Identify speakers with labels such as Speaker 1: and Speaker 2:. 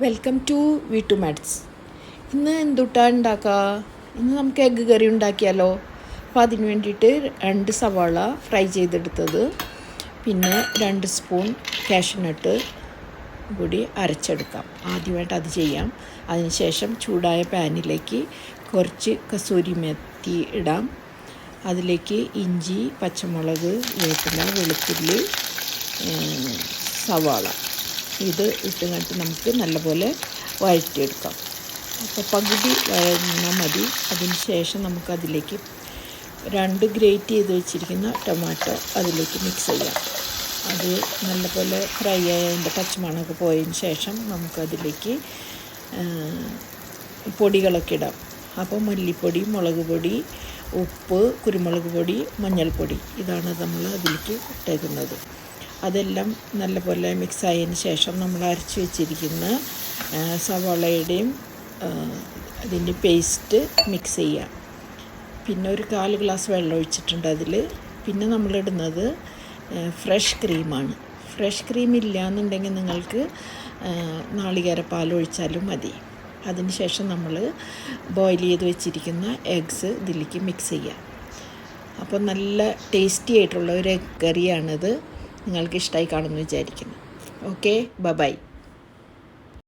Speaker 1: Welcome to വീട്ടു mats. ഇന്ന് എന്തുട്ടാണ് ഉണ്ടാക്കുക? ഇന്ന് നമുക്ക് എഗ്ഗ് കറി ഉണ്ടാക്കിയാലോ. അപ്പോൾ അതിന് വേണ്ടിയിട്ട് 2 സവാള ഫ്രൈ ചെയ്തെടുത്തത്, പിന്നെ 2 സ്പൂൺ കാഷ്യൂനട്ട് കൂടി അരച്ചെടുക്കാം. ആദ്യമായിട്ട് അത് ചെയ്യാം. അതിനുശേഷം ചൂടായ പാനിലേക്ക് കുറച്ച് കസൂരി മെത്തി ഇടാം. അതിലേക്ക് ഇഞ്ചി, പച്ചമുളക്, വേപ്പില, വെളുത്തുള്ളി, സവാള ഇത് ഇട്ട് കണ്ടിട്ട് നമുക്ക് നല്ലപോലെ വഴറ്റിയെടുക്കാം. അപ്പോൾ പകുതി വഴന്നാൽ മതി. അതിന് ശേഷം നമുക്കതിലേക്ക് 2 ഗ്രേറ്റ് ചെയ്ത് വെച്ചിരിക്കുന്ന ടൊമാറ്റോ അതിലേക്ക് മിക്സ് ചെയ്യാം. അത് നല്ലപോലെ ഫ്രൈ ആയതിൻ്റെ പച്ചമണമൊക്കെ പോയതിന് ശേഷം നമുക്കതിലേക്ക് പൊടികളൊക്കെ ഇടാം. അപ്പോൾ മല്ലിപ്പൊടി, മുളക് പൊടി, ഉപ്പ്, കുരുമുളക് പൊടി, മഞ്ഞൾപ്പൊടി ഇതാണ് നമ്മൾ അതിലേക്ക് ഇട്ടേക്കുന്നത്. അതെല്ലാം നല്ലപോലെ മിക്സ് ആയതിന് ശേഷം നമ്മൾ അരച്ച് വെച്ചിരിക്കുന്ന സവാളയുടെയും അതിൻ്റെ പേസ്റ്റ് മിക്സ് ചെയ്യാം. പിന്നെ ഒരു 1/4 ഗ്ലാസ് വെള്ളം ഒഴിച്ചിട്ടുണ്ട് അതിൽ. പിന്നെ നമ്മളിടുന്നത് ഫ്രഷ് ക്രീമാണ്. ഫ്രഷ് ക്രീം ഇല്ല എന്നുണ്ടെങ്കിൽ നിങ്ങൾക്ക് നാളികേരപ്പാൽ ഒഴിച്ചാലും മതി. അതിന് ശേഷം നമ്മൾ ബോയിൽ ചെയ്ത് വെച്ചിരിക്കുന്ന എഗ്സ് ഇതിലേക്ക് മിക്സ് ചെയ്യാം. അപ്പോൾ നല്ല ടേസ്റ്റി ആയിട്ടുള്ള ഒരു എഗ് കറിയാണിത്. നിങ്ങൾക്ക് ഇഷ്ടമായി കാണുമെന്ന് വിചാരിക്കുന്നു. Okay, by.